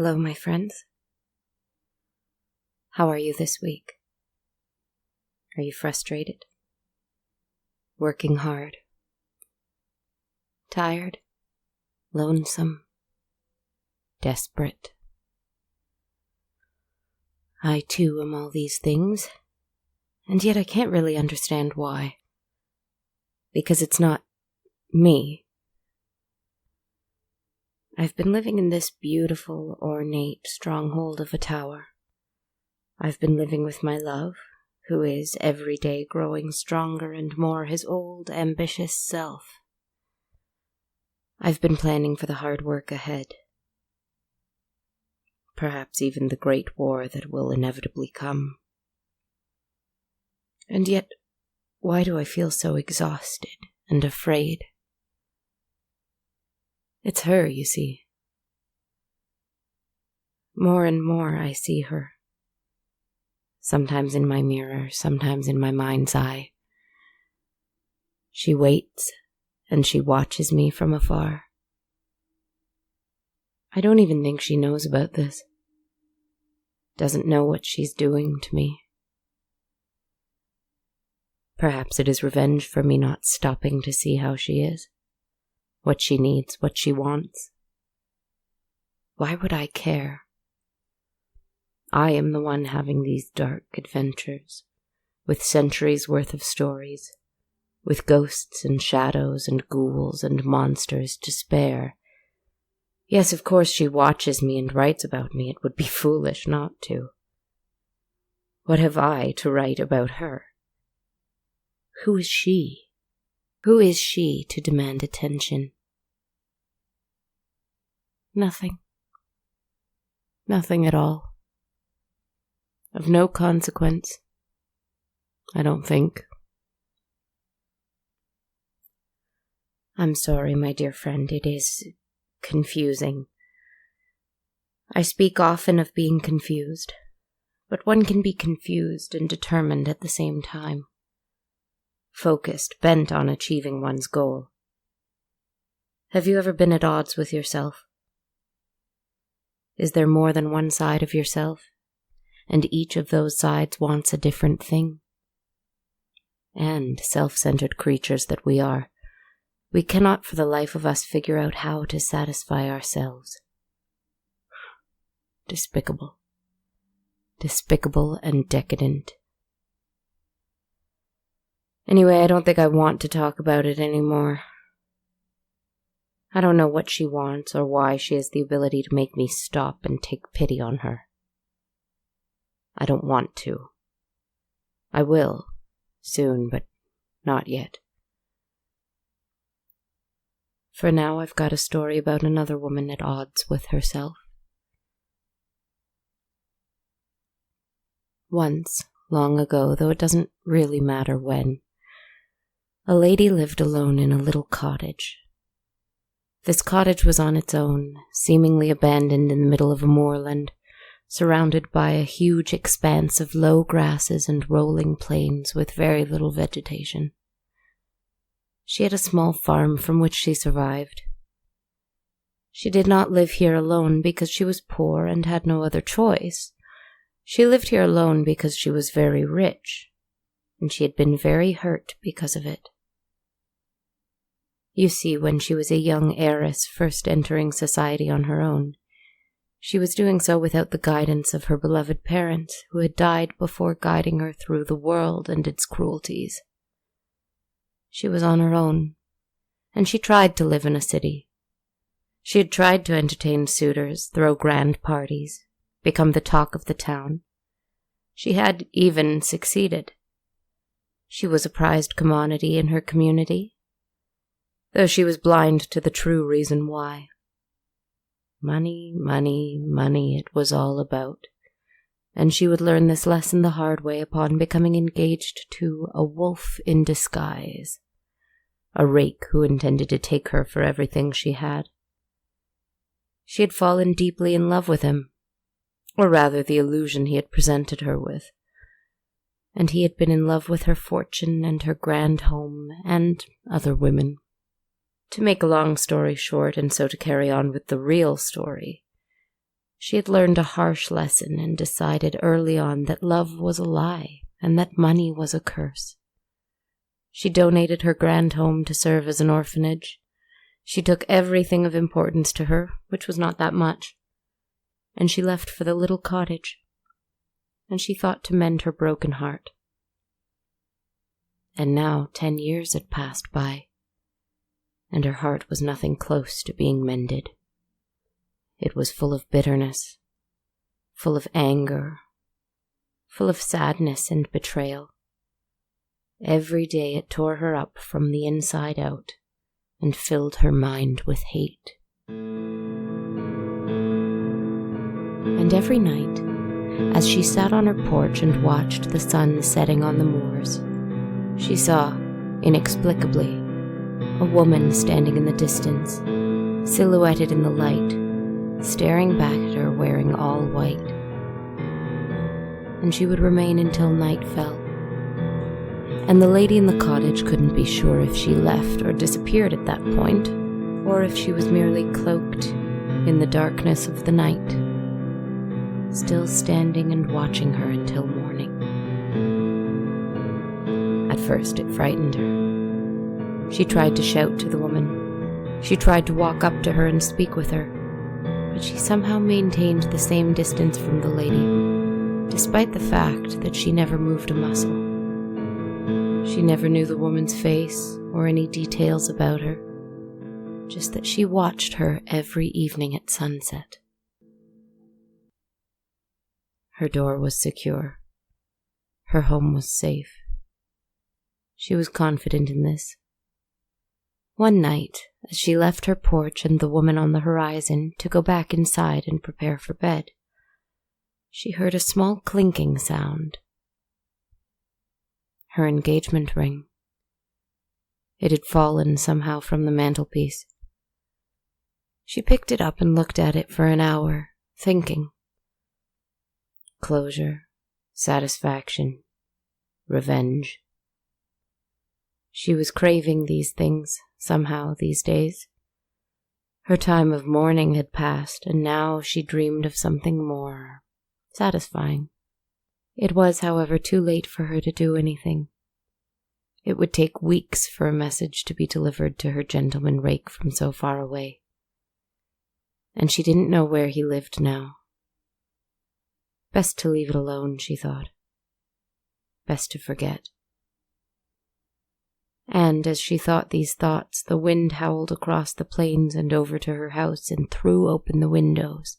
Hello, my friends. How are you this week? Are you frustrated? Working hard? Tired? Lonesome? Desperate? I too am all these things, and yet I can't really understand why. Because it's not me. I've been living in this beautiful, ornate stronghold of a tower. I've been living with my love, who is every day growing stronger and more his old, ambitious self. I've been planning for the hard work ahead. Perhaps even the great war that will inevitably come. And yet, why do I feel so exhausted and afraid? It's her, you see. More and more I see her. Sometimes in my mirror, sometimes in my mind's eye. She waits, and she watches me from afar. I don't even think she knows about this. Doesn't know what she's doing to me. Perhaps it is revenge for me not stopping to see how she is. What she needs, what she wants. Why would I care? I am the one having these dark adventures, with centuries worth of stories, with ghosts and shadows and ghouls and monsters to spare. Yes, of course she watches me and writes about me. It would be foolish not to. What have I to write about her? Who is she? Who is she to demand attention? Nothing. Nothing at all. Of no consequence. I don't think. I'm sorry, my dear friend, it is confusing. I speak often of being confused, but one can be confused and determined at the same time. Focused, bent on achieving one's goal. Have you ever been at odds with yourself? Is there more than one side of yourself, and each of those sides wants a different thing? And, self-centered creatures that we are, we cannot for the life of us figure out how to satisfy ourselves. Despicable. Despicable and decadent. Anyway, I don't think I want to talk about it anymore. I don't know what she wants or why she has the ability to make me stop and take pity on her. I don't want to. I will, soon, but not yet. For now, I've got a story about another woman at odds with herself. Once, long ago, though it doesn't really matter when, a lady lived alone in a little cottage. This cottage was on its own, seemingly abandoned in the middle of a moorland, surrounded by a huge expanse of low grasses and rolling plains with very little vegetation. She had a small farm from which she survived. She did not live here alone because she was poor and had no other choice. She lived here alone because she was very rich, and she had been very hurt because of it. You see, when she was a young heiress first entering society on her own, she was doing so without the guidance of her beloved parents, who had died before guiding her through the world and its cruelties. She was on her own, and she tried to live in a city. She had tried to entertain suitors, throw grand parties, become the talk of the town. She had even succeeded. She was a prized commodity in her community, though she was blind to the true reason why. Money, money, money it was all about, and she would learn this lesson the hard way upon becoming engaged to a wolf in disguise, a rake who intended to take her for everything she had. She had fallen deeply in love with him, or rather the illusion he had presented her with, and he had been in love with her fortune and her grand home and other women. To make a long story short, and so to carry on with the real story, She had learned a harsh lesson and decided early on that love was a lie and that money was a curse. She donated her grand home to serve as an orphanage. She took everything of importance to her, which was not that much, and she left for the little cottage, and she thought to mend her broken heart. And now 10 years had passed by, and her heart was nothing close to being mended. It was full of bitterness, full of anger, full of sadness and betrayal. Every day it tore her up from the inside out and filled her mind with hate. And every night, as she sat on her porch and watched the sun setting on the moors, she saw, inexplicably, a woman standing in the distance, silhouetted in the light, staring back at her wearing all white. And she would remain until night fell. And the lady in the cottage couldn't be sure if she left or disappeared at that point, or if she was merely cloaked in the darkness of the night, still standing and watching her until morning. At first it frightened her. She tried to shout to the woman. She tried to walk up to her and speak with her, but she somehow maintained the same distance from the lady, despite the fact that she never moved a muscle. She never knew the woman's face or any details about her, just that she watched her every evening at sunset. Her door was secure. Her home was safe. She was confident in this. One night, as she left her porch and the woman on the horizon to go back inside and prepare for bed, she heard a small clinking sound. Her engagement ring. It had fallen somehow from the mantelpiece. She picked it up and looked at it for an hour, thinking. Closure, satisfaction, revenge. She was craving these things, somehow, these days. Her time of mourning had passed, and now she dreamed of something more satisfying. It was, however, too late for her to do anything. It would take weeks for a message to be delivered to her gentleman rake from so far away. And she didn't know where he lived now. Best to leave it alone, she thought. Best to forget. And as she thought these thoughts, the wind howled across the plains and over to her house and threw open the windows,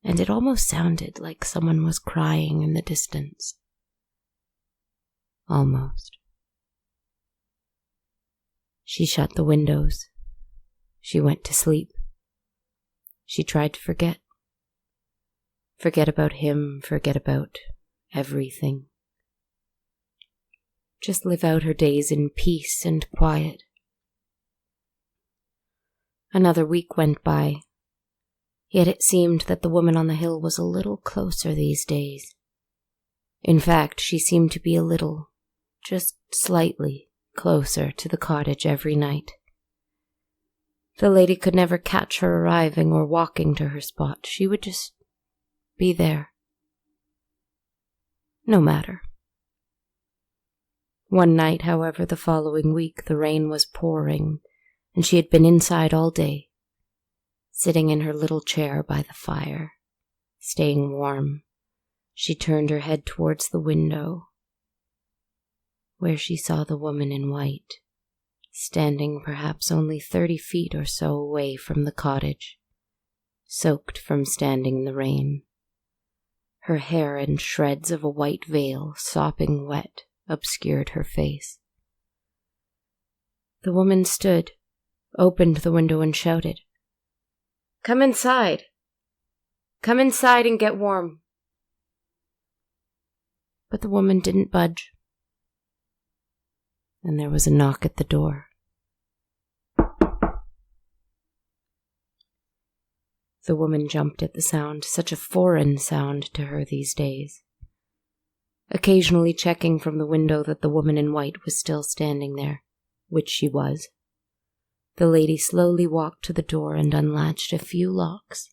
and it almost sounded like someone was crying in the distance. Almost. She shut the windows. She went to sleep. She tried to forget. Forget about him, forget about everything. Just live out her days in peace and quiet. Another week went by, yet it seemed that the woman on the hill was a little closer these days. In fact, she seemed to be a little, just slightly, closer to the cottage every night. The lady could never catch her arriving or walking to her spot. She would just be there. No matter. One night, however, the following week, the rain was pouring, and she had been inside all day, sitting in her little chair by the fire, staying warm. She turned her head towards the window, where she saw the woman in white, standing perhaps only 30 feet or so away from the cottage, soaked from standing in the rain. Her hair and shreds of a white veil, sopping wet, obscured her face. The woman stood, opened the window and shouted, "Come inside! Come inside and get warm!" But the woman didn't budge. And there was a knock at the door. The woman jumped at the sound, such a foreign sound to her these days. Occasionally checking from the window that the woman in white was still standing there, which she was, the lady slowly walked to the door and unlatched a few locks,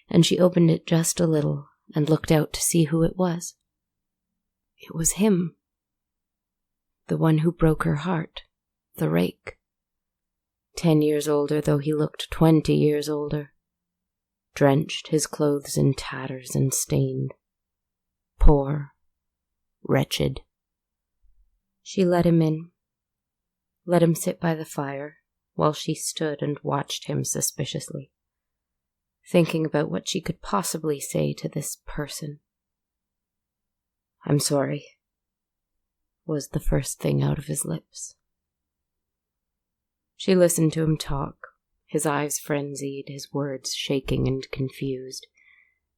and she opened it just a little and looked out to see who it was. It was him. The one who broke her heart, the rake. 10 years older, though he looked 20 years older. Drenched, his clothes in tatters and stained. Poor, wretched. She let him in, let him sit by the fire, while she stood and watched him suspiciously, thinking about what she could possibly say to this person. "I'm sorry," was the first thing out of his lips. She listened to him talk, his eyes frenzied, his words shaking and confused.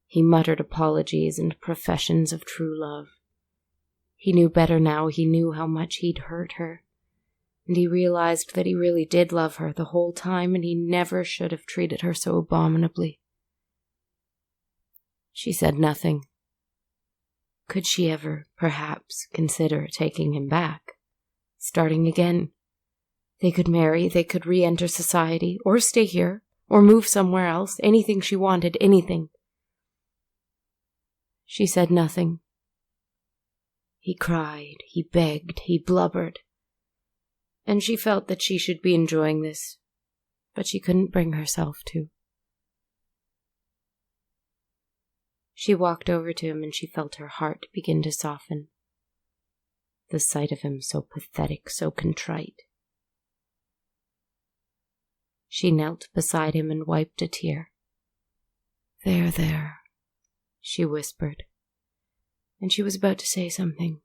He muttered apologies and professions of true love. He knew better now. He knew how much he'd hurt her. And he realized that he really did love her the whole time, and he never should have treated her so abominably. She said nothing. Could she ever, perhaps, consider taking him back? Starting again? They could marry, they could re-enter society, or stay here, or move somewhere else, anything she wanted, anything. She said nothing. He cried, he begged, he blubbered. And she felt that she should be enjoying this, but she couldn't bring herself to. She walked over to him and she felt her heart begin to soften. The sight of him so pathetic, so contrite. She knelt beside him and wiped a tear. "There, there," she whispered, and she was about to say something.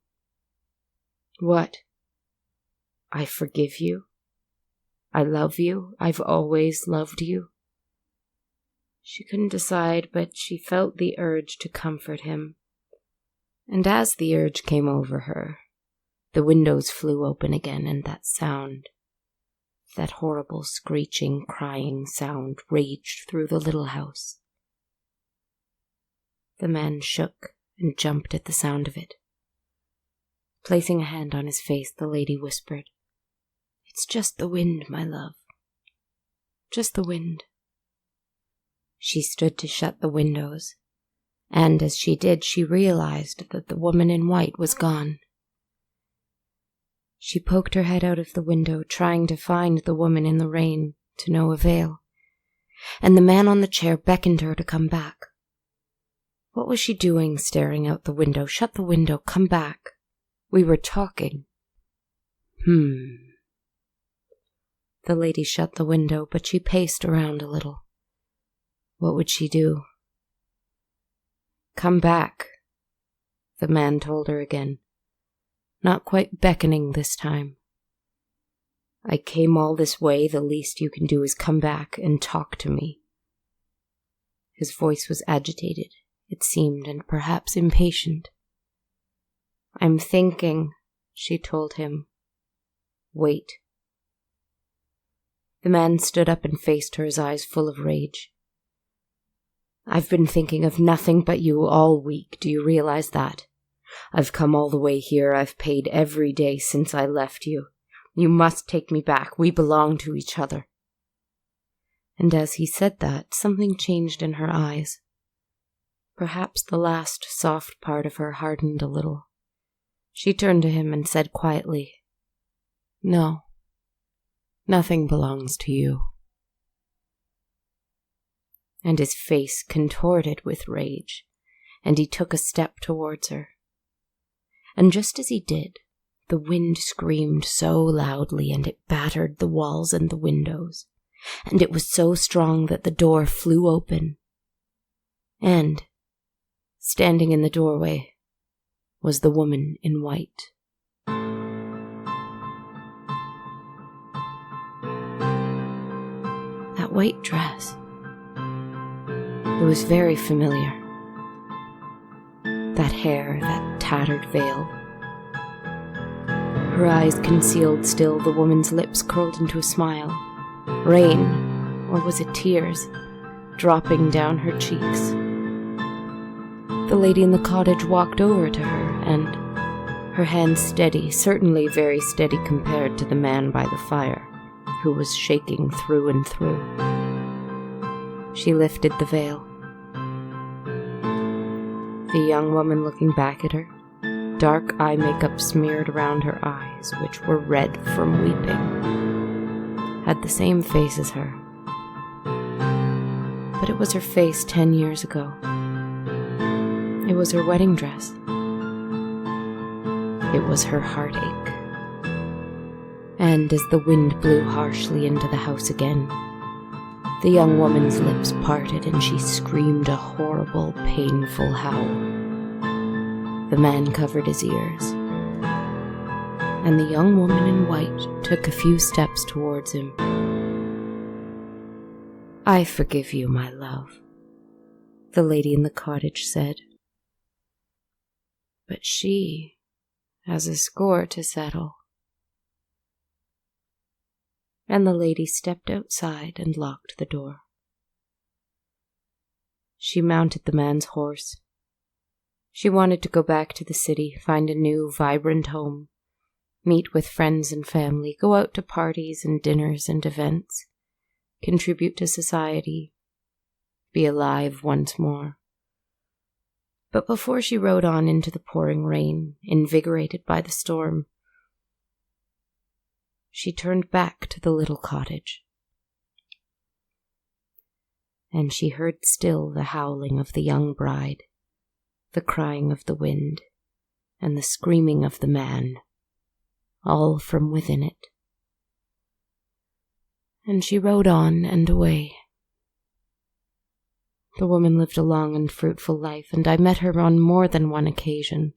"What? I forgive you. I love you. I've always loved you." She couldn't decide, but she felt the urge to comfort him. And as the urge came over her, the windows flew open again, and that sound, that horrible screeching, crying sound, raged through the little house. The man shook and jumped at the sound of it. Placing a hand on his face, the lady whispered, "It's just the wind, my love. Just the wind." She stood to shut the windows, and as she did, she realized that the woman in white was gone. She poked her head out of the window, trying to find the woman in the rain, to no avail, and the man on the chair beckoned her to come back. What was she doing, staring out the window? Shut the window, come back. We were talking. The lady shut the window, but she paced around a little. What would she do? "Come back," the man told her again, not quite beckoning this time. "I came all this way, the least you can do is come back and talk to me." His voice was agitated, it seemed, and perhaps impatient. "I'm thinking," she told him. "Wait." The man stood up and faced her, his eyes full of rage. "I've been thinking of nothing but you all week. Do you realize that? I've come all the way here. I've paid every day since I left you. You must take me back. We belong to each other." And as he said that, something changed in her eyes. Perhaps the last soft part of her hardened a little. She turned to him and said quietly, "No, nothing belongs to you." And his face contorted with rage, and he took a step towards her. And just as he did, the wind screamed so loudly, and it battered the walls and the windows, and it was so strong that the door flew open. And, standing in the doorway, was the woman in white. That white dress. It was very familiar. That hair, that tattered veil. Her eyes concealed still, the woman's lips curled into a smile. Rain, or was it tears, dropping down her cheeks. The lady in the cottage walked over to her, and, her hands steady, certainly very steady compared to the man by the fire, who was shaking through and through. She lifted the veil. The young woman looking back at her, dark eye makeup smeared around her eyes, which were red from weeping, had the same face as her. But it was her face 10 years ago. It was her wedding dress. It was her heartache. And as the wind blew harshly into the house again, the young woman's lips parted and she screamed a horrible, painful howl. The man covered his ears, and the young woman in white took a few steps towards him. "I forgive you, my love," the lady in the cottage said. "But she has a score to settle." And the lady stepped outside and locked the door. She mounted the man's horse. She wanted to go back to the city, find a new, vibrant home, meet with friends and family, go out to parties and dinners and events, contribute to society, be alive once more. But before she rode on into the pouring rain, invigorated by the storm, she turned back to the little cottage. And she heard still the howling of the young bride, the crying of the wind, and the screaming of the man, all from within it. And she rode on and away. The woman lived a long and fruitful life, and I met her on more than one occasion.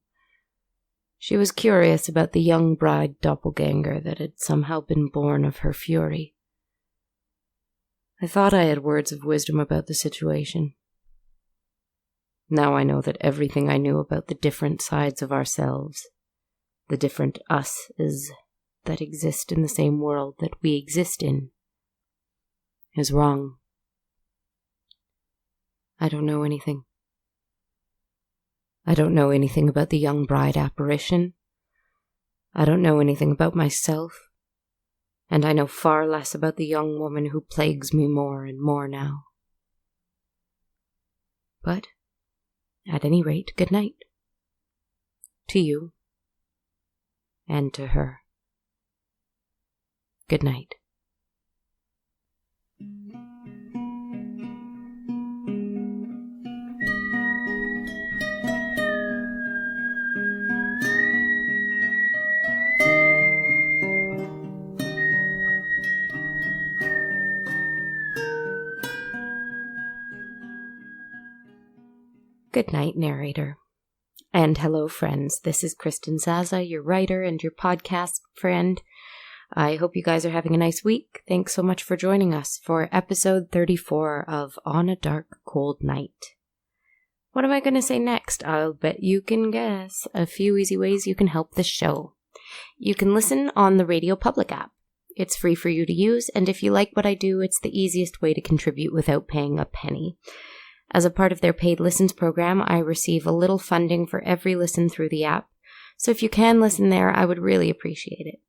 She was curious about the young bride doppelganger that had somehow been born of her fury. I thought I had words of wisdom about the situation. Now I know that everything I knew about the different sides of ourselves, the different us-es that exist in the same world that we exist in, is wrong. I don't know anything. I don't know anything about the young bride apparition. I don't know anything about myself. And I know far less about the young woman who plagues me more and more now. But, at any rate, good night. To you. And to her. Good night. Good night, narrator. And hello, friends. This is Kristen Zaza, your writer and your podcast friend. I hope you guys are having a nice week. Thanks so much for joining us for episode 34 of On a Dark, Cold Night. What am I going to say next? I'll bet you can guess. A few easy ways you can help the show. You can listen on the Radio Public app. It's free for you to use, and if you like what I do, it's the easiest way to contribute without paying a penny. As a part of their paid listens program, I receive a little funding for every listen through the app, so if you can listen there, I would really appreciate it.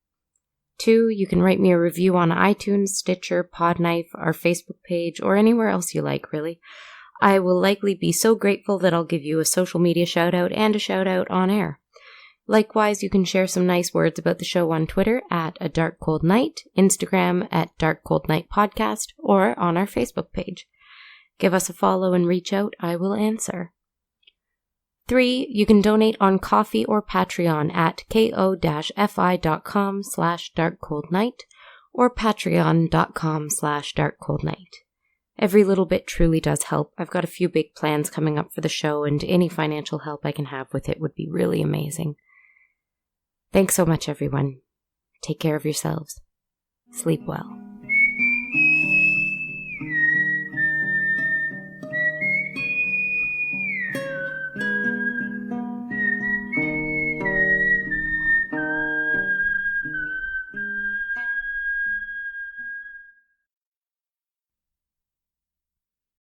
2, you can write me a review on iTunes, Stitcher, Podknife, our Facebook page, or anywhere else you like, really. I will likely be so grateful that I'll give you a social media shout-out and a shout-out on air. Likewise, you can share some nice words about the show on Twitter at A Dark Cold Night, Instagram at Dark Cold Night Podcast, or on our Facebook page. Give us a follow and reach out. I will answer. 3, you can donate on Ko-fi or Patreon at ko-fi.com/darkcoldnight or patreon.com/darkcoldnight. Every little bit truly does help. I've got a few big plans coming up for the show, and any financial help I can have with it would be really amazing. Thanks so much, everyone. Take care of yourselves. Sleep well.